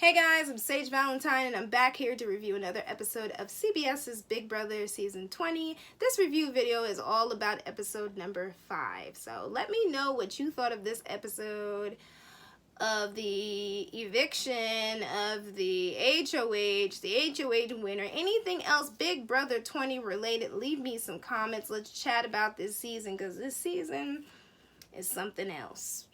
Hey guys, I'm Sage Valentine and I'm back here to review another episode of CBS's Big Brother Season 20. This review video is all about episode number 5. So let me know what you thought of this episode, of the eviction, of the HOH winner, anything else Big Brother 20 related. Leave me some comments. Let's chat about this season because this season is something else.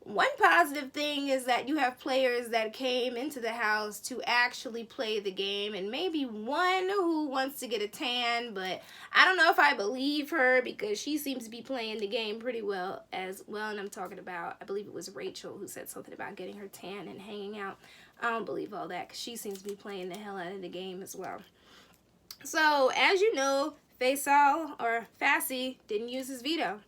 One positive thing is that you have players that came into the house to actually play the game, and maybe one who wants to get a tan, but I don't know if I believe her because she seems to be playing the game pretty well as well. And I'm talking about, I believe it was Rachel who said something about getting her tan and hanging out. I don't believe all that because she seems to be playing the hell out of the game as well. So as you know, Faisal or Fassi didn't use his veto.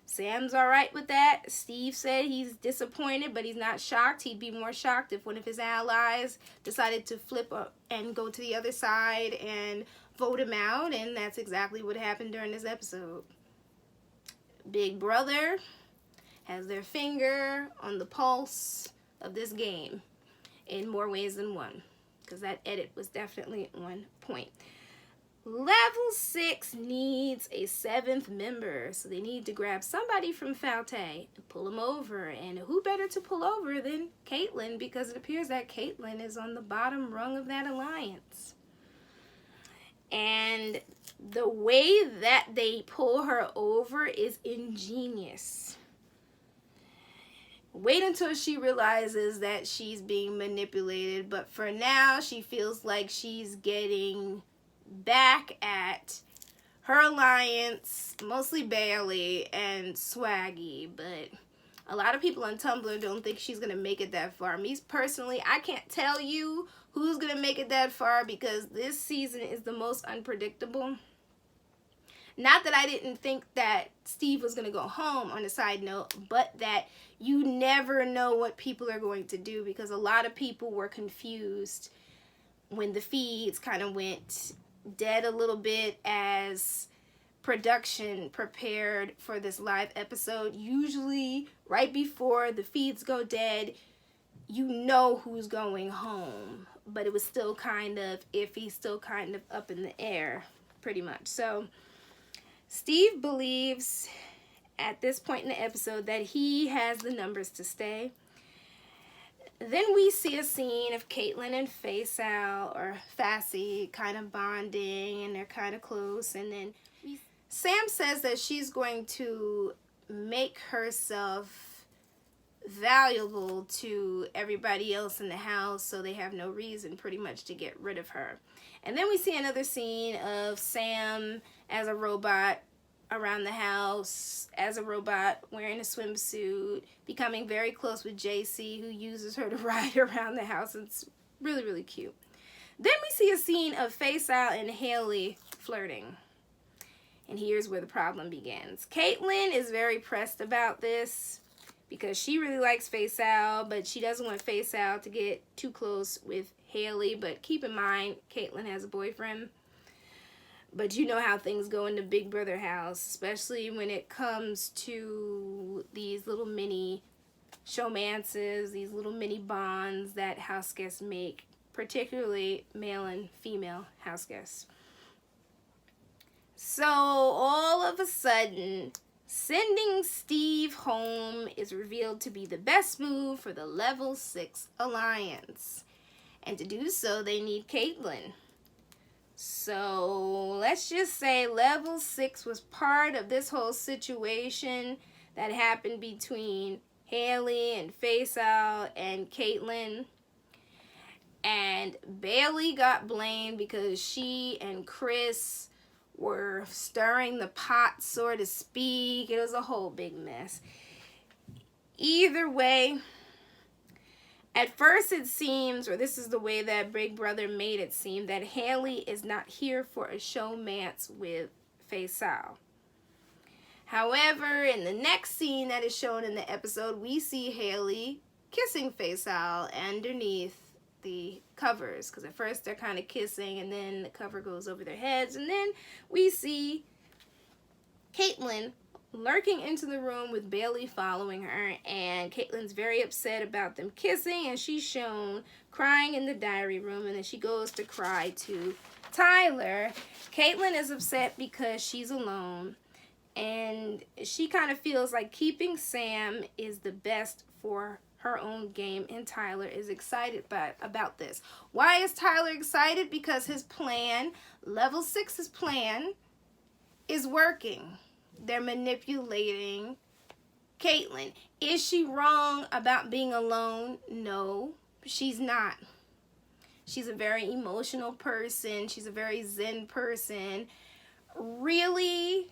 Sam's alright with that. Steve said he's disappointed, but he's not shocked. He'd be more shocked if one of his allies decided to flip up and go to the other side and vote him out, and that's exactly what happened during this episode. Big Brother has their finger on the pulse of this game in more ways than one, because that edit was definitely on point. Level 6 needs a 7th member, so they need to grab somebody from Falte and pull him over. And who better to pull over than Caitlyn, because it appears that Caitlyn is on the bottom rung of that alliance. And the way that they pull her over is ingenious. Wait until she realizes that she's being manipulated, but for now she feels like she's getting back at her alliance, mostly Bailey and Swaggy, but a lot of people on Tumblr don't think she's gonna make it that far. Me personally, I can't tell you who's gonna make it that far because this season is the most unpredictable. Not that I didn't think that Steve was gonna go home, on a side note, but that you never know what people are going to do, because a lot of people were confused when the feeds kind of went dead a little bit as production prepared for this live episode. Usually right before the feeds go dead, you know who's going home, but it was still kind of iffy, still kind of up in the air pretty much. So Steve believes at this point in the episode that he has the numbers to stay. Then we see a scene of Caitlyn and Faisal or Fassi kind of bonding, and they're kind of close. And then Sam says that she's going to make herself valuable to everybody else in the house, so they have no reason pretty much to get rid of her. And then we see another scene of Sam as a robot around the house, as a robot wearing a swimsuit, becoming very close with JC, who uses her to ride around the house. It's really, really cute. Then we see a scene of Faisal and Haley flirting. And here's where the problem begins. Caitlyn is very pressed about this because she really likes Faisal, but she doesn't want Faisal to get too close with Haley. But keep in mind, Caitlyn has a boyfriend. But you know how things go in the Big Brother house, especially when it comes to these little mini showmances, these little mini bonds that house guests make, particularly male and female house guests. So all of a sudden, sending Steve home is revealed to be the best move for the Level 6 Alliance. And to do so, they need Caitlyn. So let's just say Level 6 was part of this whole situation that happened between Haley and Faisal and Caitlyn. And Bailey got blamed because she and Chris were stirring the pot, so to speak. It was a whole big mess. Either way, at first it seems, or this is the way that Big Brother made it seem, that Haley is not here for a showmance with Faisal. However, in the next scene that is shown in the episode, we see Haley kissing Faisal underneath the covers, because at first they're kind of kissing and then the cover goes over their heads, and then we see Caitlyn lurking into the room with Bailey following her, and Caitlin's very upset about them kissing, and she's shown crying in the diary room, and then she goes to cry to Tyler. Caitlin is upset because she's alone, and she kind of feels like keeping Sam is the best for her own game, and Tyler is excited about this. Why is Tyler excited? Because his plan, level 6's plan, is working. They're manipulating Caitlin. Is she wrong about being alone? No, she's not. She's a very emotional person. She's a very zen person. Really,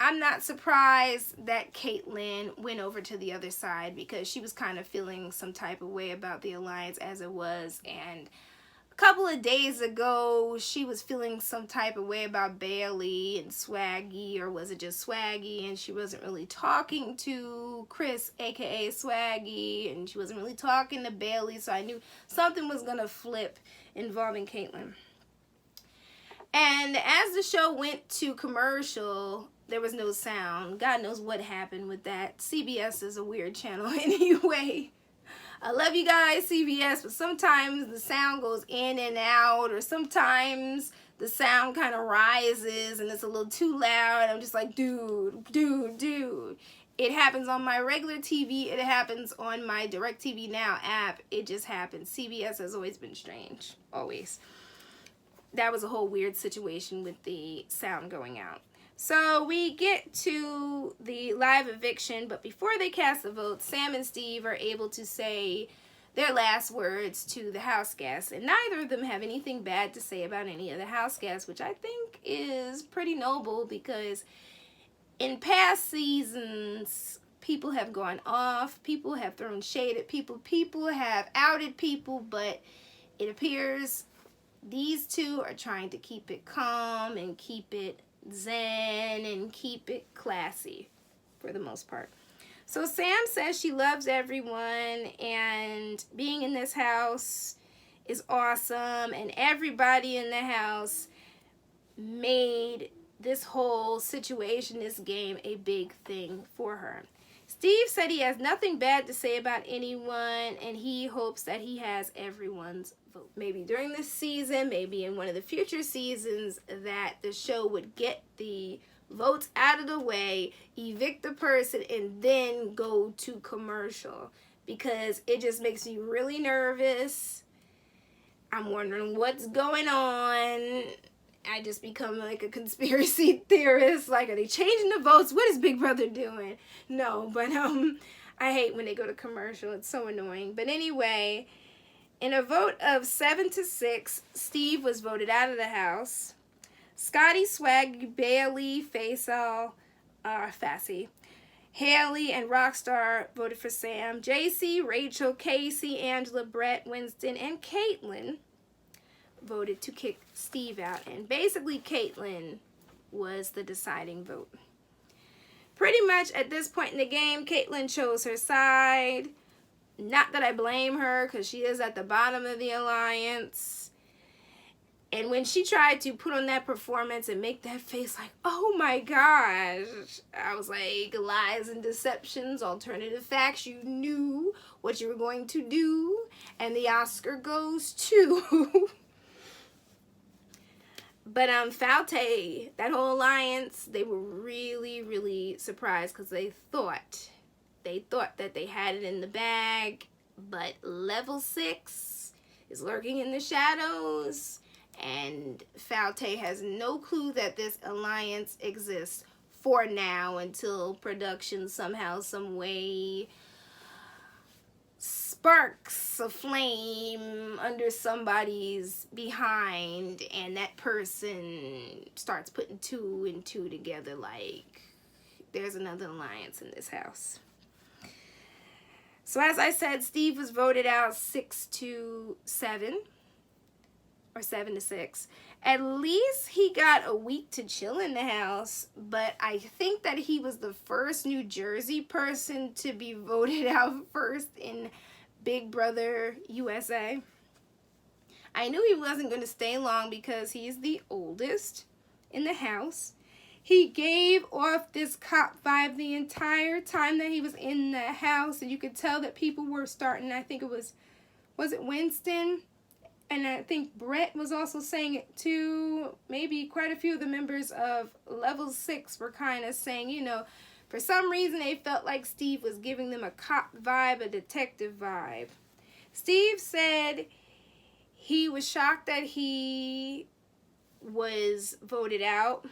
I'm not surprised that Caitlin went over to the other side, because she was kind of feeling some type of way about the alliance as it was. And a couple of days ago, she was feeling some type of way about Bailey and Swaggy, or was it just Swaggy? And she wasn't really talking to Chris, aka Swaggy, and she wasn't really talking to Bailey, so I knew something was going to flip involving Caitlin. And as the show went to commercial, there was no sound. God knows what happened with that. CBS is a weird channel anyway. I love you guys, CBS, but sometimes the sound goes in and out, or sometimes the sound kind of rises and it's a little too loud. I'm just like, dude. It happens on my regular TV. It happens on my DirecTV Now app. It just happens. CBS has always been strange. Always. That was a whole weird situation with the sound going out. So we get to the live eviction, but before they cast the vote, Sam and Steve are able to say their last words to the house guests, and neither of them have anything bad to say about any of the house guests, which I think is pretty noble, because in past seasons, people have gone off, people have thrown shade at people, people have outed people, but it appears these two are trying to keep it calm and keep it zen and keep it classy for the most part. So Sam says she loves everyone, and being in this house is awesome, and everybody in the house made this whole situation, this game, a big thing for her. Steve said he has nothing bad to say about anyone, and he hopes that he has everyone's vote. Maybe during this season, maybe in one of the future seasons, that the show would get the votes out of the way, evict the person, and then go to commercial, because it just makes me really nervous. I'm wondering what's going on. I just become like a conspiracy theorist. Like, are they changing the votes? What is Big Brother doing? No, but I hate when they go to commercial. It's so annoying. But anyway, in a vote of 7-6, Steve was voted out of the house. Scotty, Swag, Bailey, Faisal, Fassi, Haley, and Rockstar voted for Sam. JC, Rachel, Casey, Angela, Brett, Winston, and Caitlin voted to kick Steve out. And basically, Caitlin was the deciding vote. Pretty much at this point in the game, Caitlin chose her side. Not that I blame her, because she is at the bottom of the alliance. And when she tried to put on that performance and make that face like, oh my gosh, I was like, lies and deceptions, alternative facts, you knew what you were going to do, and the Oscar goes to But Falte, that whole alliance, they were really, really surprised, because they thought that they had it in the bag, but level 6 is lurking in the shadows, and Falte has no clue that this alliance exists for now, until production somehow, some way sparks a flame under somebody's behind, and that person starts putting 2 and 2 together, like there's another alliance in this house. So as I said, Steve was voted out 6-7 or 7-6. At least he got a week to chill in the house, but I think that he was the first New Jersey person to be voted out first in Big Brother USA. I knew he wasn't going to stay long, because he's the oldest in the house. He gave off this cop vibe the entire time that he was in the house, and you could tell that people were starting, I think it was it Winston? And I think Brett was also saying it too. Maybe quite a few of the members of Level 6 were kind of saying, you know, for some reason they felt like Steve was giving them a cop vibe, a detective vibe. Steve said he was shocked that he was voted out.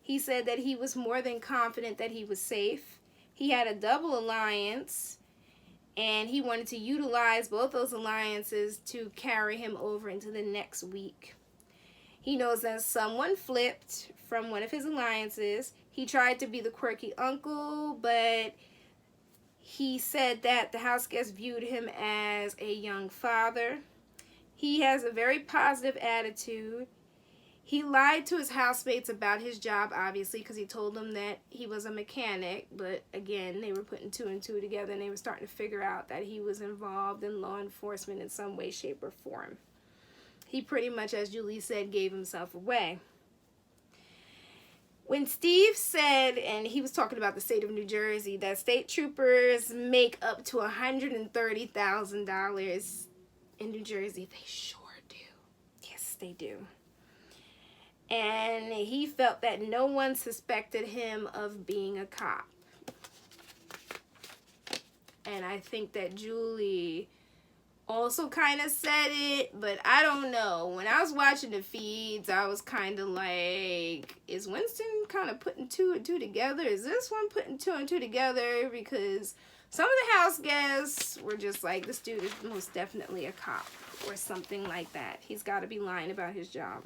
He said that he was more than confident that he was safe. He had a double alliance, and he wanted to utilize both those alliances to carry him over into the next week. He knows that someone flipped from one of his alliances. He tried to be the quirky uncle, but he said that the house guests viewed him as a young father. He has a very positive attitude. He lied to his housemates about his job, obviously, because he told them that he was a mechanic. But again, they were putting two and two together, and they were starting to figure out that he was involved in law enforcement in some way, shape, or form. He pretty much, as Julie said, gave himself away. When Steve said, and he was talking about the state of New Jersey, that state troopers make up to $130,000 in New Jersey, they sure do. Yes, they do. And he felt that no one suspected him of being a cop. And I think that Julie also kind of said it, but I don't know. When I was watching the feeds, I was kind of like, is Winston kind of putting two and two together? Is this one putting two and two together? Because some of the house guests were just like, this dude is most definitely a cop or something like that. He's got to be lying about his job.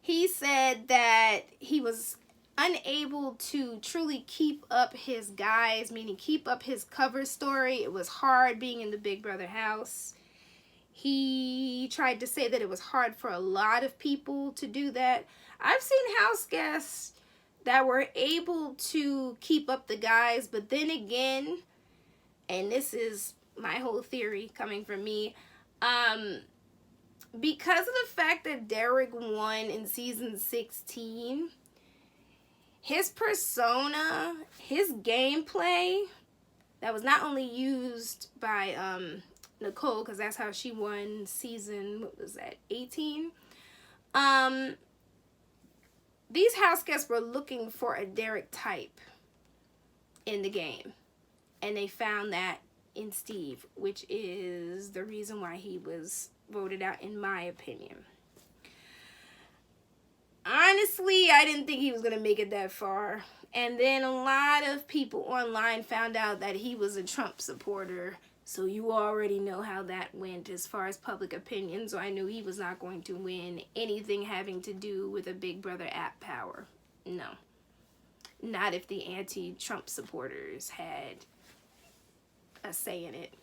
He said that he was unable to truly keep up his guys, meaning keep up his cover story. It was hard being in the Big Brother house. He tried to say that it was hard for a lot of people to do that. I've seen house guests that were able to keep up the guys, but then again, and this is my whole theory coming from me, because of the fact that Derek won in season 16, his persona, his gameplay, that was not only used by Nicole, because that's how she won season, what was that, 18? These house guests were looking for a Derek type in the game, and they found that in Steve, which is the reason why he was voted out, in my opinion. Honestly, I didn't think he was going to make it that far. And then a lot of people online found out that he was a Trump supporter. So you already know how that went as far as public opinion. So I knew he was not going to win anything having to do with a Big Brother app power. No. Not if the anti-Trump supporters had a say in it.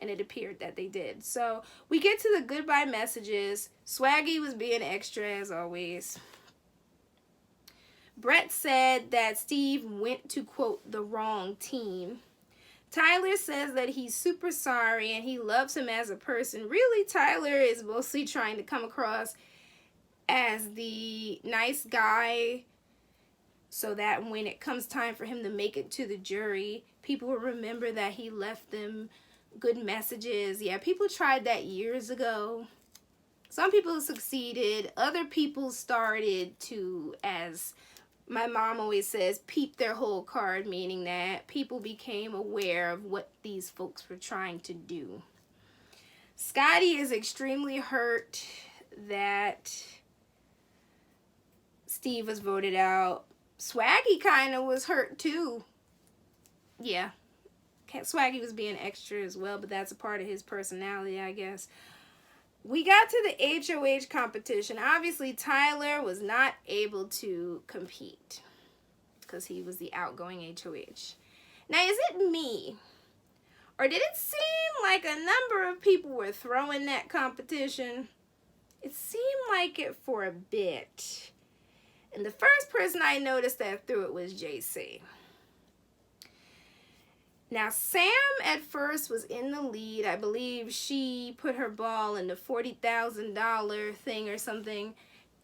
And it appeared that they did. So we get to the goodbye messages. Swaggy was being extra as always. Brett said that Steve went to, quote, the wrong team. Tyler says that he's super sorry and he loves him as a person. Really, Tyler is mostly trying to come across as the nice guy so that when it comes time for him to make it to the jury, people will remember that he left them good messages. Yeah, people tried that years ago. Some people succeeded. Other people started to, as my mom always says, peep their whole card, meaning that people became aware of what these folks were trying to do. Scotty is extremely hurt that Steve was voted out. Swaggy kind of was hurt too. Yeah. Swaggy was being extra as well, but that's a part of his personality, I guess. We got to the HOH competition. Obviously, Tyler was not able to compete because he was the outgoing HOH. Now, is it me? Or did it seem like a number of people were throwing that competition? It seemed like it for a bit. And the first person I noticed that threw it was JC. Now, Sam at first was in the lead. I believe she put her ball in the $40,000 thing or something.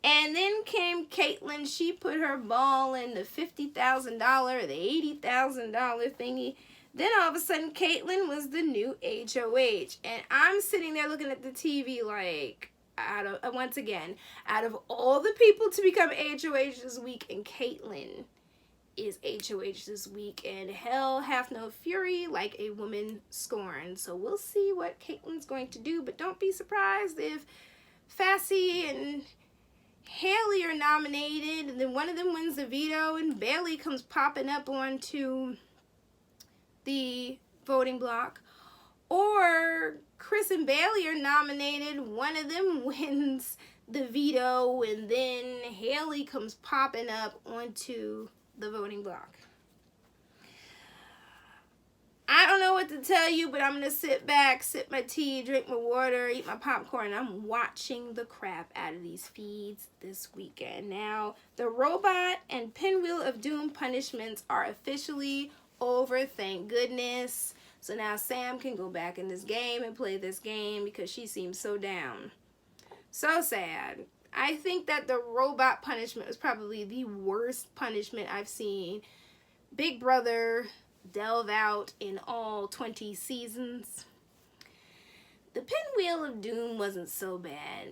And then came Caitlyn. She put her ball in the $50,000, the $80,000 thingy. Then all of a sudden, Caitlyn was the new HOH. And I'm sitting there looking at the TV like, once again, out of all the people to become HOH this week, and Caitlyn is HOH this week, and hell hath no fury like a woman scorned. So we'll see what Caitlyn's going to do, but don't be surprised if Fassie and Haley are nominated, and then one of them wins the veto, and Bailey comes popping up onto the voting block. Or Chris and Bailey are nominated, one of them wins the veto, and then Haley comes popping up onto the voting block. I don't know what to tell you, but I'm going to sit back, sip my tea, drink my water, eat my popcorn. I'm watching the crap out of these feeds this weekend. Now, the Robot and Pinwheel of Doom punishments are officially over, thank goodness. So now Sam can go back in this game and play this game because she seems so down. So sad. I think that the Robot punishment was probably the worst punishment I've seen Big Brother delve out in all 20 seasons. The Pinwheel of Doom wasn't so bad.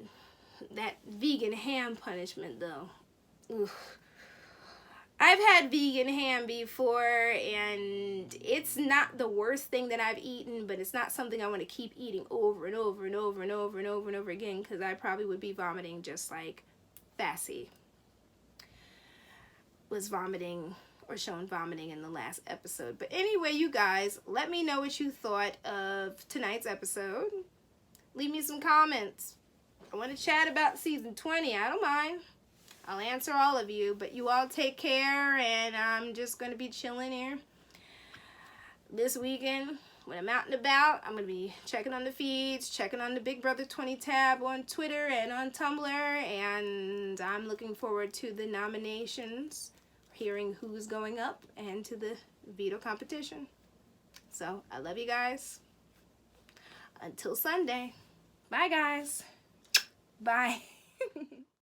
That vegan ham punishment, though. Oof. I've had vegan ham before, and it's not the worst thing that I've eaten, but it's not something I want to keep eating over and over and over and over and over and over again, because I probably would be vomiting just like Fassie was vomiting or shown vomiting in the last episode. But anyway, you guys, let me know what you thought of tonight's episode. Leave me some comments. I want to chat about season 20. I don't mind. I'll answer all of you, but you all take care, and I'm just going to be chilling here this weekend. When I'm out and about, I'm going to be checking on the feeds, checking on the Big Brother 20 tab on Twitter and on Tumblr, and I'm looking forward to the nominations, hearing who's going up, and to the veto competition. So, I love you guys. Until Sunday. Bye, guys. Bye.